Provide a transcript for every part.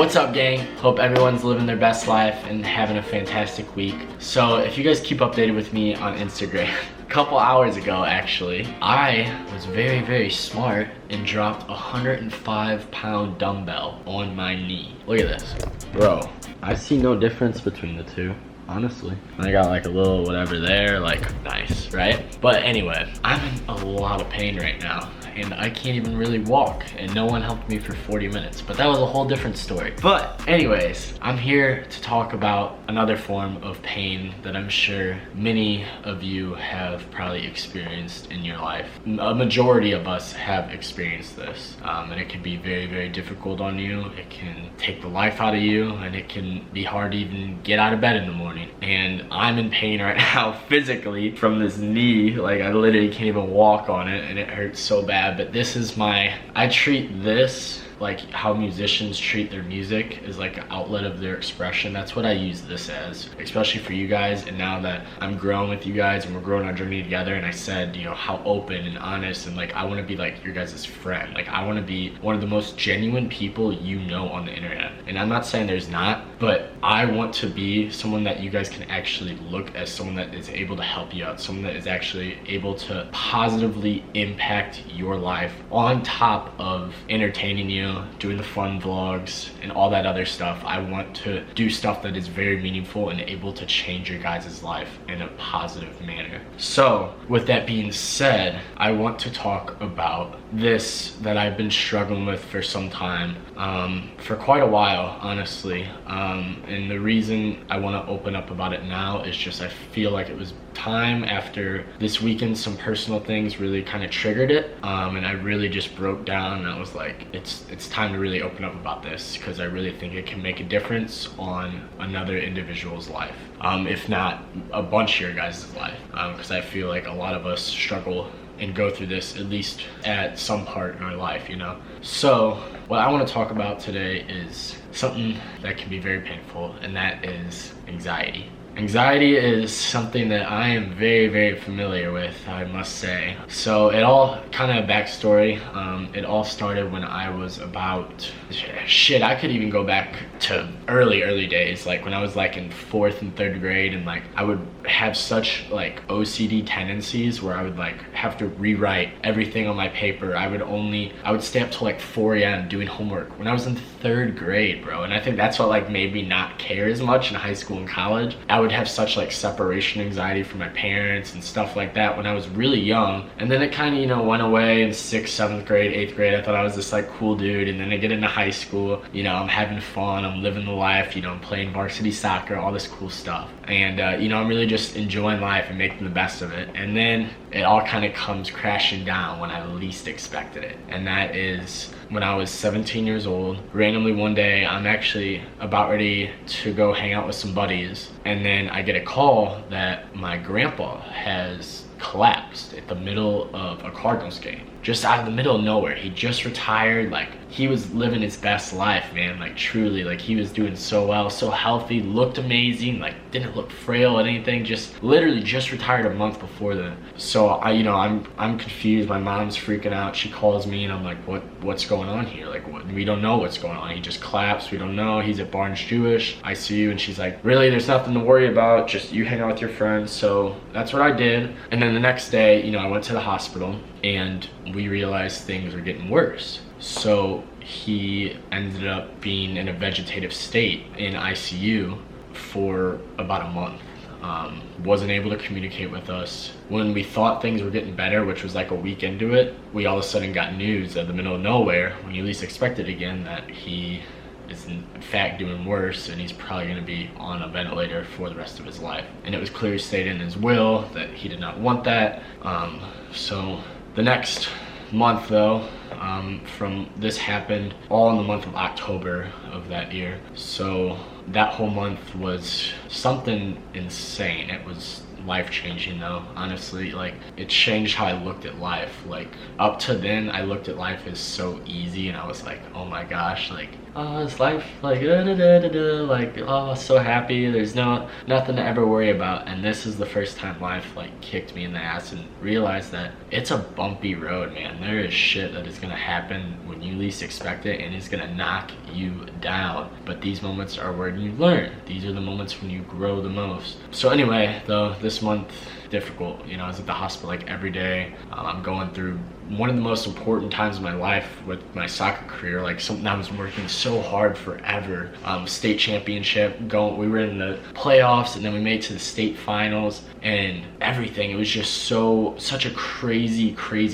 What's up, gang? Hope everyone's living their best life and having a fantastic week. So if you guys keep updated with me on Instagram, a couple hours ago actually, I was very smart and dropped a 105-pound dumbbell on my knee. Look at this. Bro, I see no difference between the two. Honestly, I got like a little whatever there, like nice, right? But anyway, I'm in a lot of pain right now and I can't even really walk, and no one helped me for 40 minutes, but that was a whole different story. But anyways, I'm here to talk about another form of pain that I'm sure many of you have probably experienced in your life. A majority of us have experienced this, and it can be very difficult on you. It can take the life out of you, and it can be hard to even get out of bed in the morning. And I'm in pain right now physically from this knee. Like, I literally can't even walk on it and it hurts so bad. But this is I treat this like how musicians treat their music, is like an outlet of their expression. That's what I use this as, especially for you guys. And now that I'm growing with you guys and we're growing our journey together, and I said, you know, how open and honest, and like I want to be like your guys' friend. Like, I want to be one of the most genuine people you know on the internet. And I'm not saying there's not, but I want to be someone that you guys can actually look as someone that is able to help you out, someone that is actually able to positively impact your life on top of entertaining you, doing the fun vlogs and all that other stuff. I want to do stuff that is very meaningful and able to change your guys' life in a positive manner. So with that being said, I want to talk about this that I've been struggling with for some time, for quite a while, honestly. And the reason I want to open up about it now is just I feel like it was time after this weekend. Some personal things really kind of triggered it, and I really just broke down, and I was like, it's time to really open up about this, because I really think it can make a difference on another individual's life, if not a bunch of your guys' life, because I feel like a lot of us struggle and go through this at least at some part in our life, you know? So what I want to talk about today is something that can be very painful, and that is anxiety. Anxiety is something that I am very familiar with, I must say. So it all kind of backstory. It all started when I was about, I could even go back to early days, like when I was like in 4th and 3rd grade, and like I would have such like OCD tendencies where I would like have to rewrite everything on my paper. I would stay up till like 4 a.m. doing homework when I was in 3rd grade, bro. And I think that's what like made me not care as much in high school and college. I would have such like separation anxiety from my parents and stuff like that when I was really young. And then it kind of, you know, went away in 6th, 7th grade, 8th grade. I thought I was this like cool dude. And then I get into high school, you know, I'm having fun, I'm living the life, you know, I'm playing varsity soccer, all this cool stuff. And, you know, I'm really just enjoying life and making the best of it. And then it all kind of comes crashing down when I least expected it. And that is when I was 17 years old. Randomly one day, I'm actually about ready to go hang out with some buddies, and then I get a call that my grandpa has collapsed at the middle of a Cardinals game. Just out of the middle of nowhere. He just retired. Like, he was living his best life, man. Like, truly, like, he was doing so well, so healthy, looked amazing, like, didn't look frail or anything. Just literally just retired a month before that. So I'm confused. My mom's freaking out. She calls me and I'm like, what's going on here? Like, we don't know what's going on. He just collapsed. We don't know. He's at Barnes Jewish ICU. And she's like, really, there's nothing to worry about. Just you hang out with your friends. So that's what I did. And then the next day, you know, I went to the hospital and we realized things were getting worse. So he ended up being in a vegetative state in ICU for about a month. Wasn't able to communicate with us. When we thought things were getting better, which was like a week into it, we all of a sudden got news out of the middle of nowhere, when you least expected again, that he is in fact doing worse, and he's probably going to be on a ventilator for the rest of his life. And it was clearly stated in his will that he did not want that. So the next month though, from this happened all in the month of October of that year. So that whole month was something insane. It was life-changing though, honestly. Like, it changed how I looked at life. Like, up to then I looked at life as so easy, and I was like, oh my gosh, like oh, is life like like, oh, so happy. There's nothing to ever worry about. And this is the first time life like kicked me in the ass and realized that it's a bumpy road, man. There is shit that is gonna happen when you least expect it, and it's gonna knock you down. But these moments are where you learn. These are the moments when you grow the most. So anyway, though, this month difficult. You know, I was at the hospital like every day. I'm going through one of the most important times of my life with my soccer career, like something I was working so hard forever. State championship, we were in the playoffs, and then we made it to the state finals, and everything. It was just such a crazy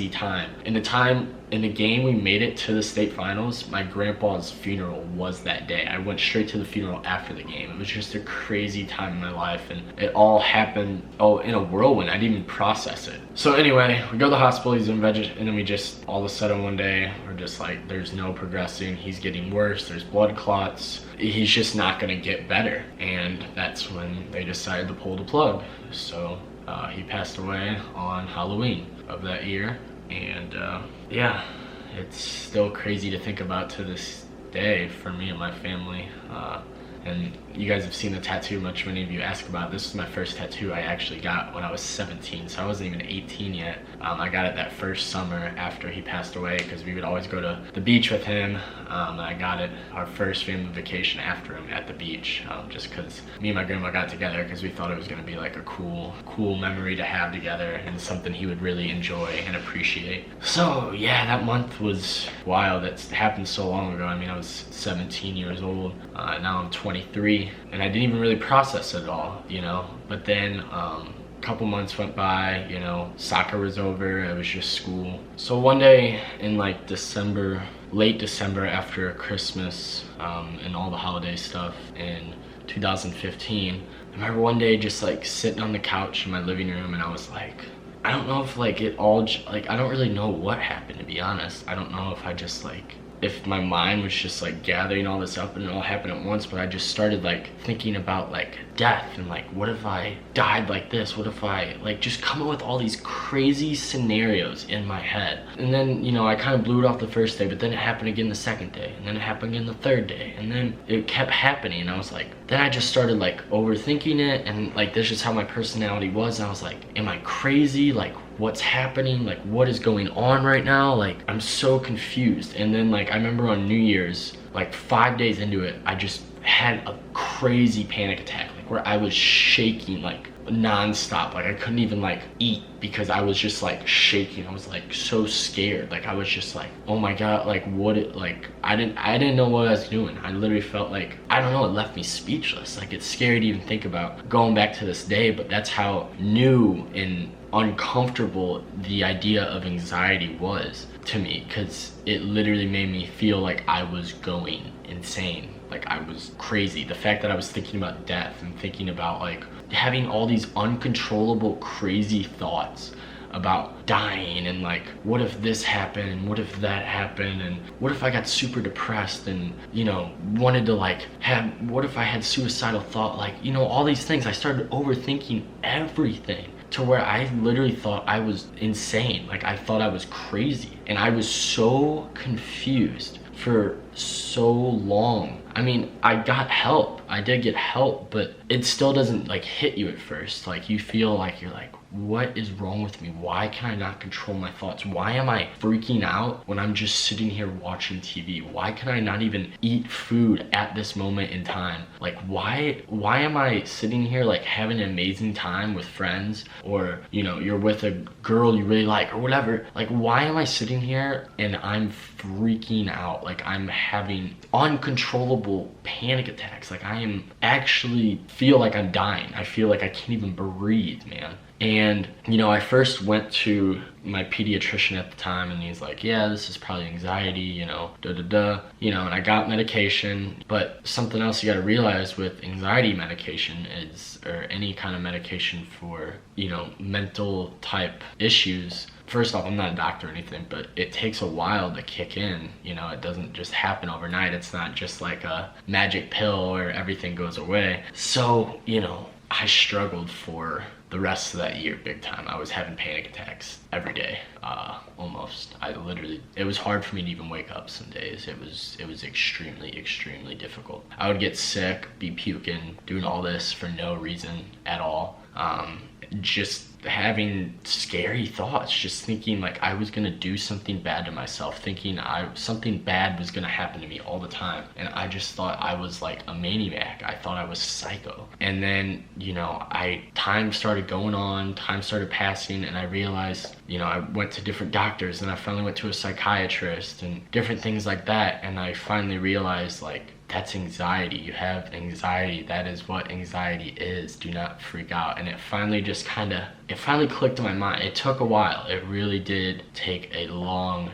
time. In the game we made it to the state finals, my grandpa's funeral was that day. I went straight to the funeral after the game. It was just a crazy time in my life, and it all happened in a whirlwind. I didn't even process it. So anyway, we go to the hospital, he's in and then we just, all of a sudden one day, we're just like, there's no progressing, he's getting worse, there's blood clots, he's just not gonna get better. And that's when they decided to pull the plug. So he passed away on Halloween of that year. And yeah, it's still crazy to think about to this day for me and my family. And you guys have seen the tattoo, many of you ask about. This is my first tattoo I actually got when I was 17, so I wasn't even 18 yet. I got it that first summer after he passed away, because we would always go to the beach with him. And I got it our first family vacation after him at the beach, just because me and my grandma got together because we thought it was going to be like a cool memory to have together, and something he would really enjoy and appreciate. So yeah, that month was wild. It's happened so long ago. I mean, I was 17 years old, now I'm 23, and I didn't even really process it all, you know. But then a couple months went by, you know, soccer was over, it was just school. So one day in like late December after Christmas and all the holiday stuff in 2015, I remember one day just like sitting on the couch in my living room, and I was like, I don't know if like it all, like I don't really know what happened, to be honest. I don't know if I just like, if my mind was just like gathering all this up and it all happened at once, but I just started like thinking about like death and like, what if I died like this? What if I like just come up with all these crazy scenarios in my head? And then, you know, I kind of blew it off the first day, but then it happened again the second day, and then it happened again the third day, and then it kept happening. And I was like, then I just started like overthinking it, and like this is how my personality was. And I was like, am I crazy? Like, what's happening? Like, what is going on right now? Like, I'm so confused. And then like I remember on New Year's, like 5 days into it, I just had a crazy panic attack, like where I was shaking like non-stop. Like I couldn't even like eat because I was just like shaking. I was like so scared. Like I was just like, oh my god, like I didn't know what I was doing. I literally felt like, I don't know, it left me speechless. Like it's scary to even think about going back to this day, but that's how new and uncomfortable the idea of anxiety was to me, because it literally made me feel like I was going insane. Like I was crazy. The fact that I was thinking about death and thinking about like having all these uncontrollable crazy thoughts about dying, and like, what if this happened, and what if that happened, and what if I got super depressed and, you know, wanted to like what if I had suicidal thought, like, you know, all these things. I started overthinking everything to where I literally thought I was insane. Like I thought I was crazy, and I was so confused for so long. I mean, I got help. I did get help, but it still doesn't like hit you at first. Like you feel like you're like, what is wrong with me? Why can I not control my thoughts? Why am I freaking out when I'm just sitting here watching TV? Why can I not even eat food at this moment in time? Like why am I sitting here like having an amazing time with friends, or, you know, you're with a girl you really like or whatever? Like why am I sitting here and I'm freaking out? Like I'm having uncontrollable panic attacks. Like I am actually feel like I'm dying. I feel like I can't even breathe, man. And, you know, I first went to my pediatrician at the time, and he's like, yeah, this is probably anxiety, you know, you know, and I got medication. But something else you got to realize with anxiety medication is, or any kind of medication for, you know, mental type issues, first off, I'm not a doctor or anything, but it takes a while to kick in. You know, it doesn't just happen overnight. It's not just like a magic pill where everything goes away. So, you know, I struggled for the rest of that year big time. I was having panic attacks every day, almost. It was hard for me to even wake up some days. It was extremely difficult. I would get sick, be puking, doing all this for no reason at all. Just having scary thoughts, just thinking like I was gonna do something bad to myself, thinking something bad was gonna happen to me all the time, and I just thought I was like a maniac. I thought I was psycho. And then, you know, time started going on, time started passing, and I realized, you know, I went to different doctors, and I finally went to a psychiatrist and different things like that, and I finally realized, like, that's anxiety. You have anxiety. That is what anxiety is. Do not freak out. And it finally clicked in my mind. It took a while. It really did take a long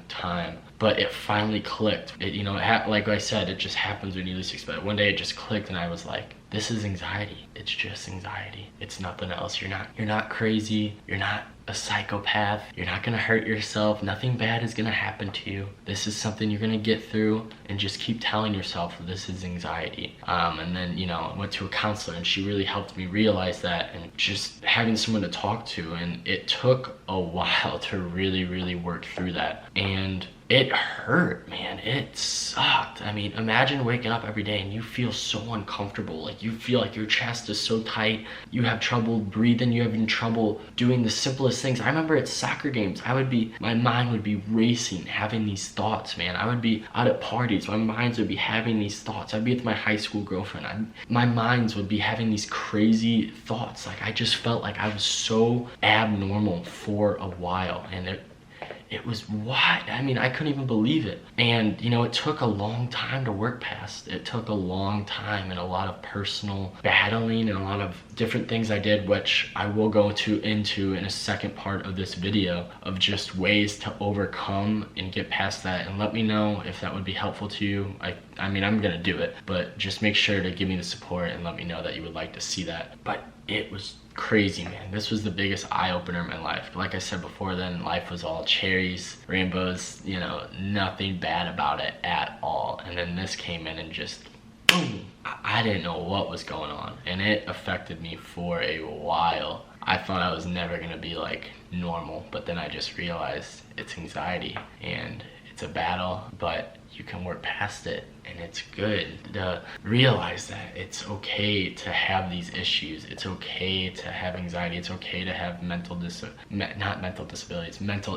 time. But it finally clicked. Like I said, it just happens when you least expect it. One day it just clicked, and I was like, this is anxiety. It's just anxiety. It's nothing else. You're not crazy. You're not a psychopath. You're not gonna hurt yourself. Nothing bad is gonna happen to you. This is something you're gonna get through, and just keep telling yourself this is anxiety. And then, you know, I went to a counselor, and she really helped me realize that, and just having someone to talk to. And it took a while to really work through that. And it hurt, man. It sucked. I mean, imagine waking up every day and you feel so uncomfortable. Like, you feel like your chest is so tight. You have trouble breathing. You have trouble doing the simplest things. I remember at soccer games, my mind would be racing, having these thoughts, man. I would be out at parties. My minds would be having these thoughts. I'd be with my high school girlfriend. My minds would be having these crazy thoughts. Like, I just felt like I was so abnormal for a while. And it was what? I mean, I couldn't even believe it. And, you know, it took a long time to work past. It took a long time, and a lot of personal battling, and a lot of different things I did, which I will go into in a second part of this video, of just ways to overcome and get past that. And let me know if that would be helpful to you. I mean, I'm gonna do it, but just make sure to give me the support and let me know that you would like to see that. But it was crazy, man. This was the biggest eye-opener in my life. Like I said before, then life was all cherries, rainbows, you know, nothing bad about it at all. And then this came in and just boom. I didn't know what was going on, and it affected me for a while. I thought I was never gonna be like normal, but then I just realized it's anxiety, and it's a battle, but you can work past it, and it's good to realize that it's okay to have these issues. It's okay to have anxiety. It's okay to have mental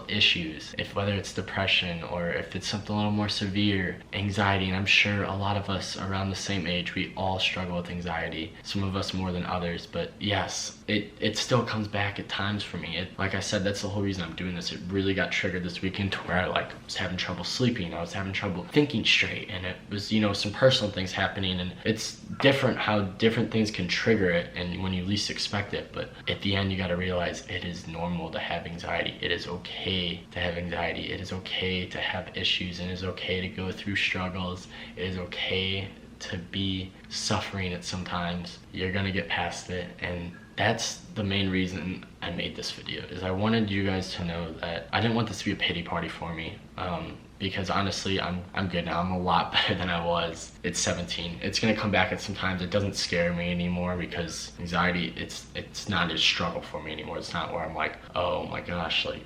issues. Whether it's depression, or if it's something a little more severe, anxiety. And I'm sure a lot of us around the same age, we all struggle with anxiety. Some of us more than others, but yes, it still comes back at times for me. Like I said, that's the whole reason I'm doing this. It really got triggered this weekend to where I was having trouble sleeping. I was having trouble thinking straight, and it was, you know, some personal things happening, and it's different how different things can trigger it, and when you least expect it. But at the end, you got to realize it is normal to have anxiety. It is okay to have anxiety. It is okay to have issues, and it is okay to go through struggles. It is okay to be suffering at sometimes. You're gonna get past it, and that's the main reason I made this video, is I wanted you guys to know that I didn't want this to be a pity party for me. Because honestly, I'm good now. I'm a lot better than I was at 17. It's gonna come back at some times. It doesn't scare me anymore, because anxiety, it's not a struggle for me anymore. It's not where I'm like, oh my gosh, like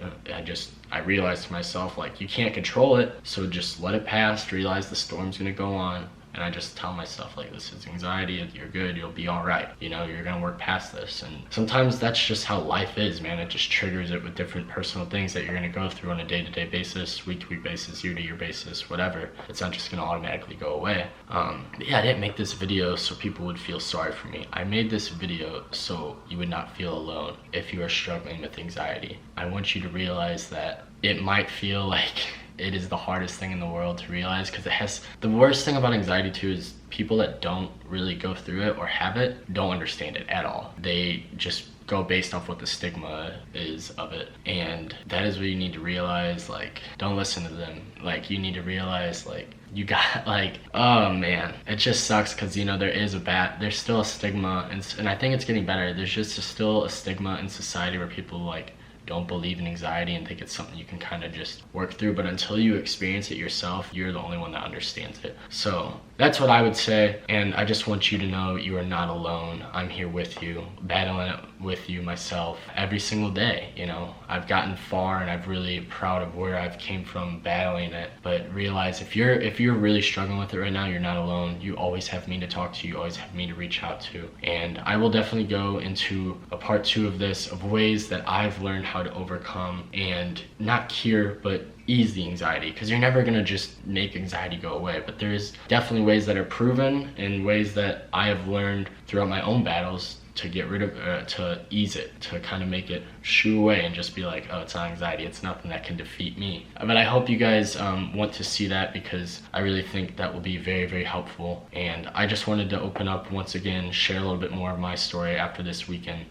I realized to myself, like, you can't control it, so just let it pass. Realize the storm's gonna go on. And I just tell myself, like, this is anxiety, you're good, you'll be all right. You know, you're gonna work past this. And sometimes that's just how life is, man. It just triggers it with different personal things that you're gonna go through on a day-to-day basis, week-to-week basis, year-to-year basis, whatever. It's not just gonna automatically go away. But yeah, I didn't make this video so people would feel sorry for me. I made this video so you would not feel alone if you are struggling with anxiety. I want you to realize that it might feel like it is the hardest thing in the world to realize, because the worst thing about anxiety too is people that don't really go through it or have it don't understand it at all. They just go based off what the stigma is of it, and that is what you need to realize. Like, don't listen to them. Like, you need to realize, like, you got, like, oh man, it just sucks, because, you know, there's still a stigma, and I think it's getting better. There's just still a stigma in society where people, like, don't believe in anxiety and think it's something you can kind of just work through. But until you experience it yourself, you're the only one that understands it. So that's what I would say. And I just want you to know you are not alone. I'm here with you, battling it with you myself every single day. You know, I've gotten far and I'm really proud of where I've came from battling it. But realize if you're really struggling with it right now, you're not alone. You always have me to talk to. You always have me to reach out to. And I will definitely go into a part 2 of this, of ways that I've learned how to overcome and not cure, but ease the anxiety, because you're never gonna just make anxiety go away. But there's definitely ways that are proven and ways that I have learned throughout my own battles to get rid of, to ease it, to kind of make it shoo away and just be like, oh, it's not anxiety, it's nothing that can defeat me. But I hope you guys want to see that, because I really think that will be very, very helpful. And I just wanted to open up once again, share a little bit more of my story after this weekend.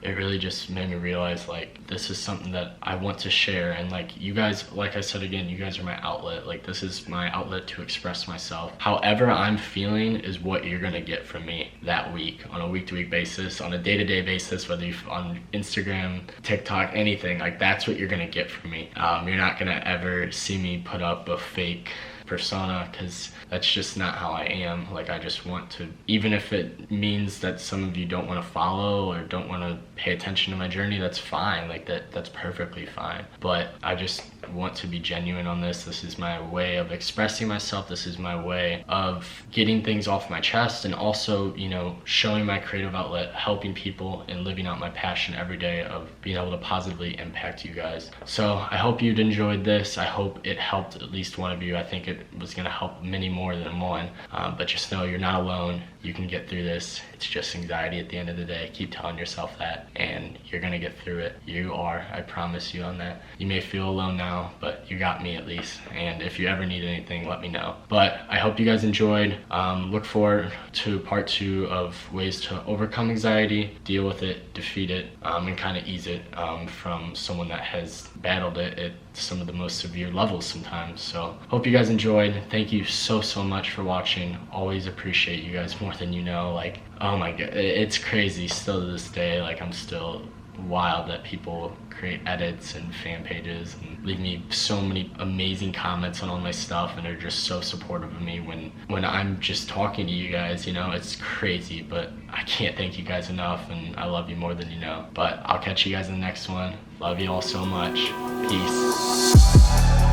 It really just made me realize, like, this is something that I want to share. And like, you guys, like I said again, you guys are my outlet. Like, this is my outlet to express myself. However I'm feeling is what you're gonna get from me that week, on a week-to-week basis, on a day-to-day basis, whether you're on Instagram, TikTok, anything. Like, that's what you're gonna get from me. You're not gonna ever see me put up a fake persona, because that's just not how I am. Like, I just want to, even if it means that some of you don't want to follow or don't want to pay attention to my journey, that's fine. Like, that's perfectly fine. But I just want to be genuine on this. This is my way of expressing myself. This is my way of getting things off my chest, and also, you know, showing my creative outlet, helping people, and living out my passion every day of being able to positively impact you guys. So I hope you'd enjoyed this. I hope it helped at least one of you. I think it was going to help many more than one. But just know you're not alone. You can get through this. It's just anxiety at the end of the day. Keep telling yourself that, and you're going to get through it. You are. I promise you on that. You may feel alone now, but you got me at least. And if you ever need anything, let me know. But I hope you guys enjoyed. Look forward to part 2 of ways to overcome anxiety, deal with it, defeat it, and kind of ease it from someone that has battled it at some of the most severe levels sometimes. So hope you guys enjoyed. Thank you so much for watching. Always appreciate you guys more than you know. Like, oh my god, it's crazy still to this day. Like, I'm still wild that people create edits and fan pages and leave me so many amazing comments on all my stuff, and are just so supportive of me when I'm just talking to you guys. You know, it's crazy, but I can't thank you guys enough, and I love you more than you know. But I'll catch you guys in the next one. Love you all so much. Peace.